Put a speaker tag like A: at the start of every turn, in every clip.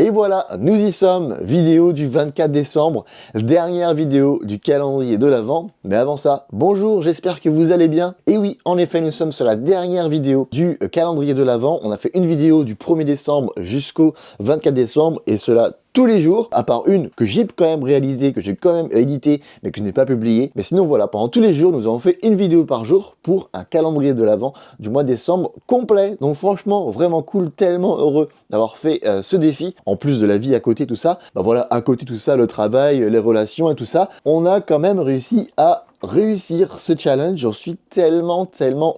A: Et voilà, nous y sommes, vidéo du 24 décembre, dernière vidéo du calendrier de l'Avent. Mais avant ça, bonjour, j'espère que vous allez bien. Et oui, en effet, nous sommes sur la dernière vidéo du calendrier de l'Avent. On a fait une vidéo du 1er décembre jusqu'au 24 décembre, et cela tous les jours, à part une que j'ai quand même réalisée, que j'ai quand même éditée, mais que je n'ai pas publiée. Mais sinon voilà, pendant tous les jours, nous avons fait une vidéo par jour pour un calendrier de l'Avent du mois de décembre complet. Donc franchement, vraiment cool, tellement heureux d'avoir fait ce défi. En plus de la vie à côté, tout ça, bah voilà, à côté tout ça, le travail, les relations et tout ça, on a quand même réussi à réussir ce challenge. J'en suis tellement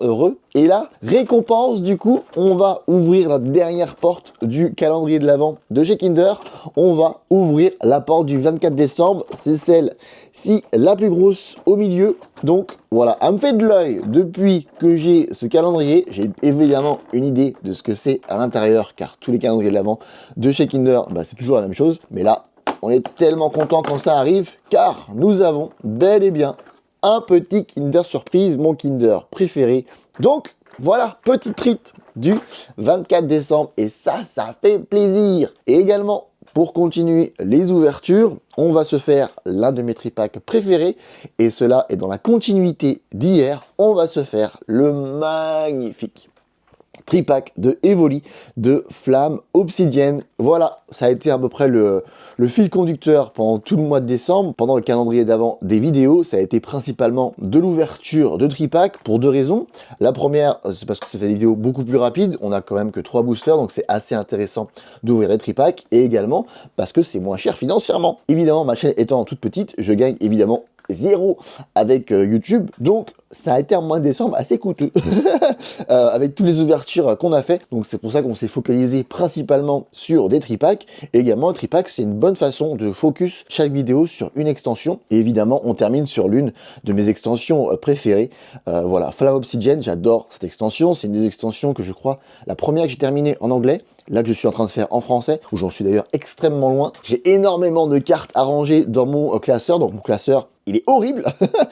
A: heureux. Et là, récompense, du coup, on va ouvrir la dernière porte du calendrier de l'Avent de chez Kinder. On va ouvrir la porte du 24 décembre. C'est celle-ci, la plus grosse au milieu. Donc voilà, elle me fait de l'œil depuis que j'ai ce calendrier. J'ai évidemment une idée de ce que c'est à l'intérieur, car tous les calendriers de l'Avent de chez Kinder, bah, c'est toujours la même chose. Mais là, on est tellement content quand ça arrive, car nous avons bel et bien un petit Kinder Surprise, mon Kinder préféré. Donc, voilà, petit treat du 24 décembre. Et ça fait plaisir. Et également, pour continuer les ouvertures, on va se faire l'un de mes tripacks préférés. Et cela est dans la continuité d'hier. On va se faire le magnifique tripack de Evoli de Flamme Obsidienne. Voilà, ça a été à peu près le fil conducteur pendant tout le mois de décembre. Pendant le calendrier d'avant des vidéos, ça a été principalement de l'ouverture de tripack pour deux raisons. La première, c'est parce que ça fait des vidéos beaucoup plus rapides. On a quand même que 3 boosters, donc c'est assez intéressant d'ouvrir les tripacks. Et également parce que c'est moins cher financièrement. Évidemment, ma chaîne étant toute petite, je gagne évidemment 0 avec YouTube, donc ça a été un mois de décembre assez coûteux avec toutes les ouvertures qu'on a fait. Donc c'est pour ça qu'on s'est focalisé principalement sur des tripacks. Et également un tripack, c'est une bonne façon de focus chaque vidéo sur une extension. Et évidemment on termine sur l'une de mes extensions préférées, voilà, Flamme Obsidienne. J'adore cette extension, c'est une des extensions que je crois la première que j'ai terminée en anglais, là que je suis en train de faire en français, où j'en suis d'ailleurs extrêmement loin. J'ai énormément de cartes à ranger dans mon classeur, donc mon classeur il est horrible,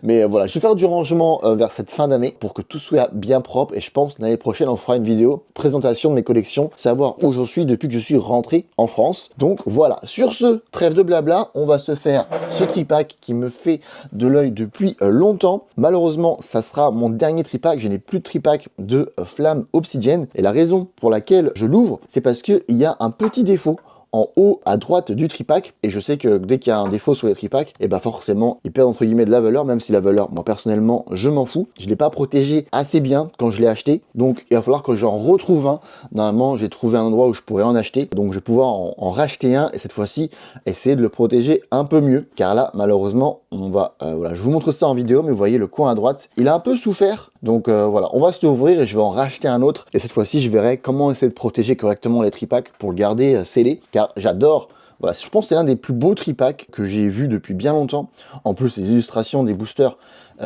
A: mais voilà, je vais faire du rangement vers cette fin d'année pour que tout soit bien propre, et je pense que l'année prochaine on fera une vidéo présentation de mes collections, savoir où j'en suis depuis que je suis rentré en France. Donc voilà, sur ce, trêve de blabla, on va se faire ce tripack qui me fait de l'œil depuis longtemps. Malheureusement, ça sera mon dernier tripack, je n'ai plus de tripack de Flamme Obsidienne, et la raison pour laquelle je l'ouvre, c'est parce qu'il y a un petit défaut en haut à droite du tripack, et je sais que dès qu'il y a un défaut sur les tripacks, et bah forcément ils perdent entre guillemets de la valeur, même si la valeur, moi personnellement je m'en fous. Je l'ai pas protégé assez bien quand je l'ai acheté, donc il va falloir que j'en retrouve un. Normalement j'ai trouvé un endroit où je pourrais en acheter, donc je vais pouvoir en racheter un, et cette fois-ci essayer de le protéger un peu mieux, car là malheureusement on va, voilà, je vous montre ça en vidéo, mais vous voyez le coin à droite, il a un peu souffert. Donc voilà, on va se l'ouvrir et je vais en racheter un autre, et cette fois-ci je verrai comment essayer de protéger correctement les tripacks pour le garder scellé, car j'adore. Voilà, je pense que c'est l'un des plus beaux tripacks que j'ai vu depuis bien longtemps. En plus, les illustrations des boosters,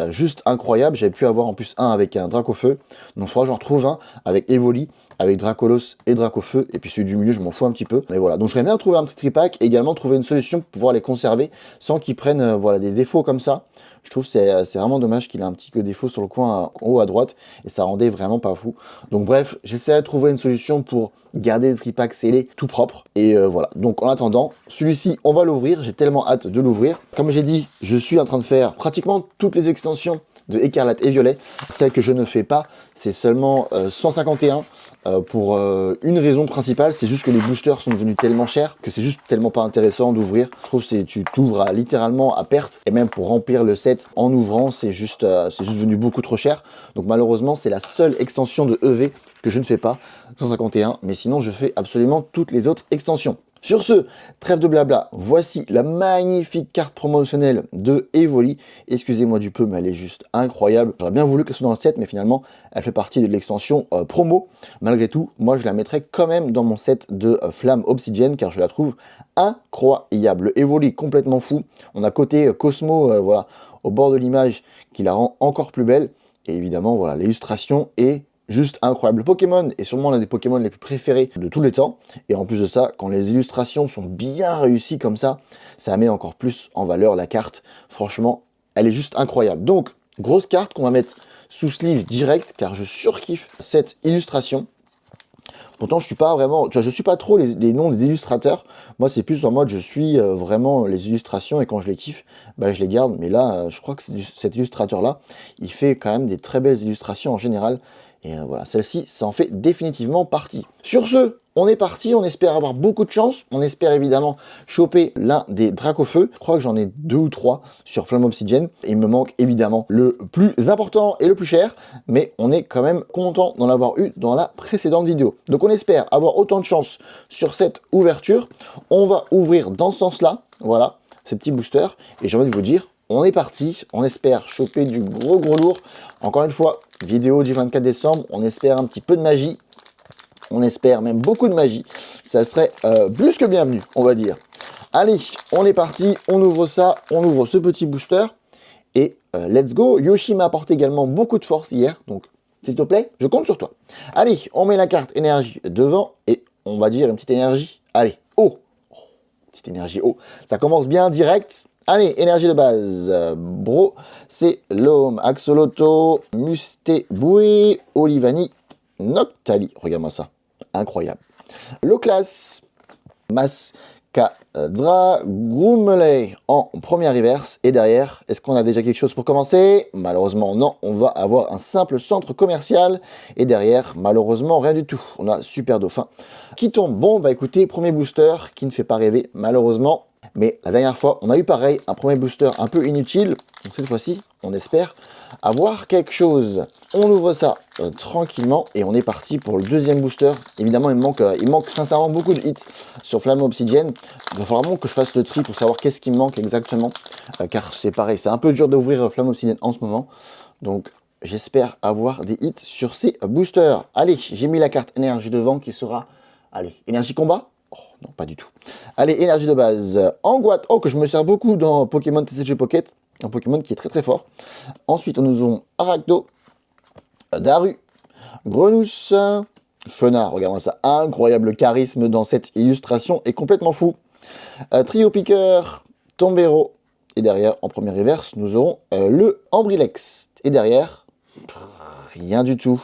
A: juste incroyables. J'avais pu avoir en plus un avec un Dracofeu. Donc, je crois que j'en retrouve un avec Evoli, avec Dracolos et Dracofeu. Et puis celui du milieu, je m'en fous un petit peu. Mais voilà, donc je vais bien trouver un petit tripack et également trouver une solution pour pouvoir les conserver sans qu'ils prennent voilà, des défauts comme ça. Je trouve que c'est vraiment dommage qu'il ait un petit que défaut sur le coin en haut à droite, et ça rendait vraiment pas fou. Donc bref, j'essaie de trouver une solution pour garder le tripack scellé tout propre. Et voilà, donc en attendant, celui-ci on va l'ouvrir, j'ai tellement hâte de l'ouvrir. Comme j'ai dit, je suis en train de faire pratiquement toutes les extensions de Écarlate et Violet. Celle que je ne fais pas, c'est seulement 151 pour une raison principale, c'est juste que les boosters sont devenus tellement chers que c'est juste tellement pas intéressant d'ouvrir. Je trouve que tu t'ouvres littéralement à perte, et même pour remplir le set en ouvrant, c'est juste devenu beaucoup trop cher. Donc malheureusement, c'est la seule extension de EV que je ne fais pas, 151, mais sinon je fais absolument toutes les autres extensions. Sur ce, trêve de blabla, voici la magnifique carte promotionnelle de Evoli. Excusez-moi du peu, mais elle est juste incroyable. J'aurais bien voulu qu'elle soit dans le set, mais finalement, elle fait partie de l'extension promo. Malgré tout, moi, je la mettrai quand même dans mon set de Flamme Obsidienne, car je la trouve incroyable. Le Evoli complètement fou. On a côté Cosmo, voilà, au bord de l'image, qui la rend encore plus belle. Et évidemment, voilà, l'illustration est juste incroyable. Le Pokémon est sûrement l'un des Pokémon les plus préférés de tous les temps. Et en plus de ça, quand les illustrations sont bien réussies comme ça met encore plus en valeur la carte. Franchement, elle est juste incroyable. Donc, grosse carte qu'on va mettre sous sleeve direct, car je surkiffe cette illustration. Pourtant, je suis pas vraiment, tu vois, je suis pas trop les noms des illustrateurs. Moi, c'est plus en mode, je suis vraiment les illustrations et quand je les kiffe, bah, je les garde. Mais là, je crois que cet illustrateur-là, il fait quand même des très belles illustrations en général. Et voilà, celle-ci, ça en fait définitivement partie. Sur ce, on est parti, on espère avoir beaucoup de chance. On espère évidemment choper l'un des Dracofeu. Je crois que j'en ai 2 ou 3 sur Flamme Obsidienne. Il me manque évidemment le plus important et le plus cher. Mais on est quand même content d'en avoir eu dans la précédente vidéo. Donc on espère avoir autant de chance sur cette ouverture. On va ouvrir dans ce sens-là. Voilà, ces petits boosters. Et j'ai envie de vous dire, on est parti. On espère choper du gros lourd. Encore une fois, vidéo du 24 décembre. On espère un petit peu de magie. On espère même beaucoup de magie. Ça serait plus que bienvenu, on va dire. Allez, on est parti. On ouvre ça. On ouvre ce petit booster. Et let's go. Yoshi m'a apporté également beaucoup de force hier. Donc, s'il te plaît, je compte sur toi. Allez, on met la carte énergie devant. Et on va dire une petite énergie. Allez, haut. Oh, petite énergie haut. Ça commence bien direct. Allez, énergie de base, bro, c'est l'homme, Axolotl, Mustéboué, Olivani, Noctali, regarde-moi ça, incroyable. Loclas, Mascadra, Groomley en première reverse, et derrière, est-ce qu'on a déjà quelque chose pour commencer? Malheureusement non, on va avoir un simple centre commercial, et derrière, malheureusement rien du tout, on a Super Dauphin qui tombe. Bon, bah écoutez, premier booster qui ne fait pas rêver, malheureusement. Mais la dernière fois, on a eu pareil, un premier booster un peu inutile. Donc cette fois-ci, on espère avoir quelque chose. On ouvre ça tranquillement et on est parti pour le deuxième booster. Évidemment, il manque sincèrement beaucoup de hits sur Flamme Obsidienne. Il va falloir vraiment que je fasse le tri pour savoir qu'est-ce qui me manque exactement. Car c'est pareil, c'est un peu dur d'ouvrir Flamme Obsidienne en ce moment. Donc j'espère avoir des hits sur ces boosters. Allez, j'ai mis la carte énergie devant qui sera, allez, énergie combat. Oh, non, pas du tout. Allez, énergie de base. Angoat, oh, que je me sers beaucoup dans Pokémon TCG Pocket. Un Pokémon qui est très très fort. Ensuite, nous aurons Arachdo, Daru, Grenousse, Fenard. Regardez ça, incroyable charisme dans cette illustration est complètement fou. Trio Piqueur, Tombero. Et derrière, en première reverse, nous aurons le Ambrilex. Et derrière, rien du tout.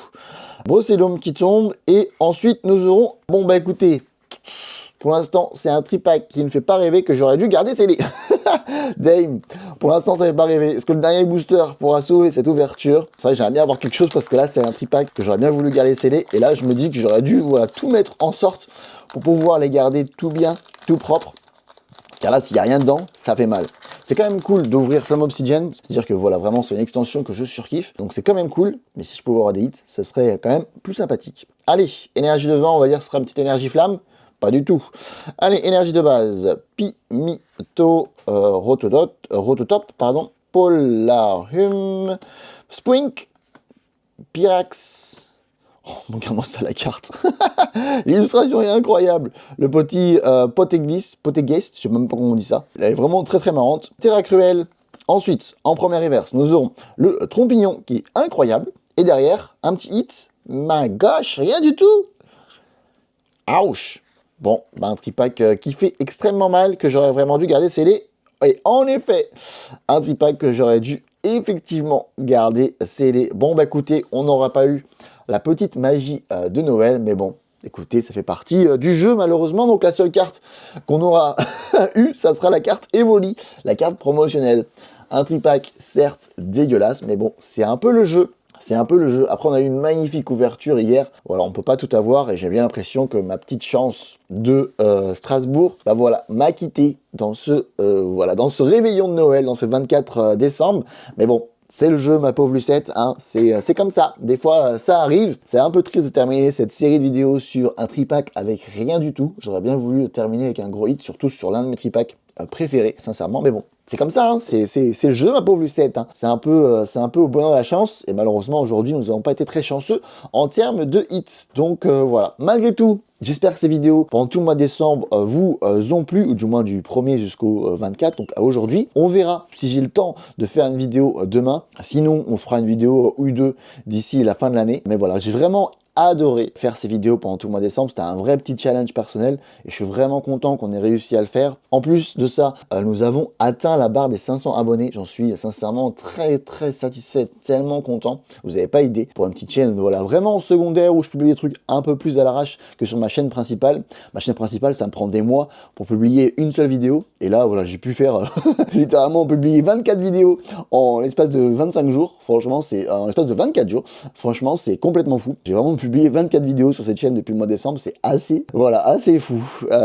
A: Brocellum qui tombe. Et ensuite, nous aurons... Bon, bah écoutez... Pour l'instant, c'est un tripack qui ne fait pas rêver, que j'aurais dû garder scellé. Dame, pour l'instant, ça ne fait pas rêver. Est-ce que le dernier booster pourra sauver cette ouverture? C'est vrai que j'aimerais bien avoir quelque chose parce que là, c'est un tripack que j'aurais bien voulu garder scellé. Et là, je me dis que j'aurais dû tout mettre en sorte pour pouvoir les garder tout bien, tout propre. Car là, s'il n'y a rien dedans, ça fait mal. C'est quand même cool d'ouvrir Flamme Obsidienne. C'est-à-dire que voilà, vraiment, c'est une extension que je surkiffe. Donc c'est quand même cool. Mais si je pouvais avoir des hits, ça serait quand même plus sympathique. Allez, énergie devant, on va dire que ce sera une petite énergie flamme. Pas du tout. Allez, énergie de base. Pimito, Rototop, pardon. Polarium, Spwink, Pyrax. Oh, regarde-moi ça, la carte. L'illustration est incroyable. Le petit Potegeist, je sais même pas comment on dit ça. Elle est vraiment très très marrante. Terra Cruel. Ensuite, en première reverse, nous aurons le Trompignon qui est incroyable. Et derrière, un petit hit. My gosh, rien du tout. Ouch. Bon, bah un tripack qui fait extrêmement mal, que j'aurais vraiment dû garder scellé. Et en effet, un tripack que j'aurais dû effectivement garder scellé. Bon, bah écoutez, on n'aura pas eu la petite magie de Noël, mais bon, écoutez, ça fait partie du jeu malheureusement. Donc la seule carte qu'on aura eue, ça sera la carte Evoli, la carte promotionnelle. Un tripack certes dégueulasse, mais bon, c'est un peu le jeu. C'est un peu le jeu. Après, on a eu une magnifique ouverture hier. Voilà, on peut pas tout avoir et j'ai bien l'impression que ma petite chance de Strasbourg, bah voilà, m'a quitté dans ce réveillon de Noël, dans ce 24 décembre. Mais bon, c'est le jeu, ma pauvre Lucette, hein. C'est comme ça. Des fois, ça arrive. C'est un peu triste de terminer cette série de vidéos sur un tripack avec rien du tout. J'aurais bien voulu terminer avec un gros hit, surtout sur l'un de mes tripacks préférés, sincèrement. Mais bon, c'est comme ça, hein. C'est le jeu, ma pauvre Lucette, hein. C'est un peu au bonheur de la chance. Et malheureusement, aujourd'hui, nous n'avons pas été très chanceux en termes de hits. Donc voilà, malgré tout, j'espère que ces vidéos, pendant tout le mois de décembre, vous ont plu, ou du moins du 1er jusqu'au 24, donc à aujourd'hui. On verra si j'ai le temps de faire une vidéo demain. Sinon, on fera une vidéo ou deux d'ici la fin de l'année. Mais voilà, j'ai vraiment adoré faire ces vidéos pendant tout le mois de décembre. C'était un vrai petit challenge personnel et je suis vraiment content qu'on ait réussi à le faire. En plus de ça, nous avons atteint la barre des 500 abonnés. J'en suis sincèrement très satisfait, tellement content. Vous n'avez pas idée. Pour une petite chaîne, voilà, vraiment secondaire où je publie des trucs un peu plus à l'arrache que sur ma chaîne principale. Ma chaîne principale, ça me prend des mois pour publier une seule vidéo. Et là, voilà, j'ai pu faire littéralement publier 24 vidéos en l'espace de 25 jours. Franchement, c'est en l'espace de 24 jours. Franchement, c'est complètement fou. J'ai vraiment publié 24 vidéos sur cette chaîne depuis le mois de décembre. C'est assez, voilà, assez fou.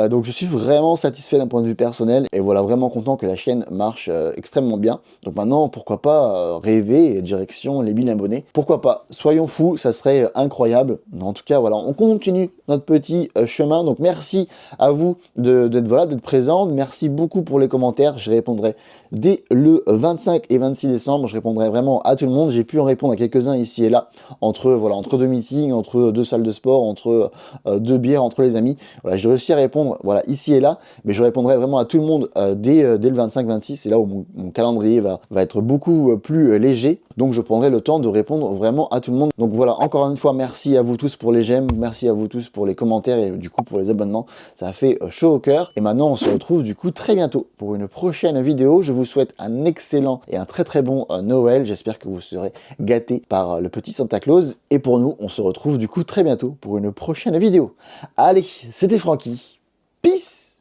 A: Donc, je suis vraiment satisfait d'un point de vue personnel. Et voilà, vraiment content que la chaîne marche extrêmement bien. Donc maintenant, pourquoi pas rêver direction les 1000 abonnés. Pourquoi pas? Soyons fous, ça serait incroyable. En tout cas, voilà, on continue notre petit chemin. Donc, merci à vous d'être présents. Merci beaucoup pour les commentaires. Je répondrai dès le 25 et 26 décembre. Je répondrai vraiment à tout le monde. J'ai pu en répondre à quelques-uns ici et là, entre deux meetings, entre deux salles de sport, entre deux bières, entre les amis. Voilà, j'ai réussi à répondre voilà, ici et là, mais je répondrai vraiment à tout le monde dès le 25-26. C'est là où mon calendrier va être beaucoup plus léger. Donc je prendrai le temps de répondre vraiment à tout le monde. Donc voilà, encore une fois, merci à vous tous pour les j'aime, merci à vous tous pour les commentaires et du coup pour les abonnements. Ça a fait chaud au cœur. Et maintenant, on se retrouve du coup très bientôt pour une prochaine vidéo. Je vous souhaite un excellent et un très bon Noël. J'espère que vous serez gâtés par le petit Santa Claus. Et pour nous, on se retrouve du coup très bientôt pour une prochaine vidéo. Allez, c'était Francky. Peace!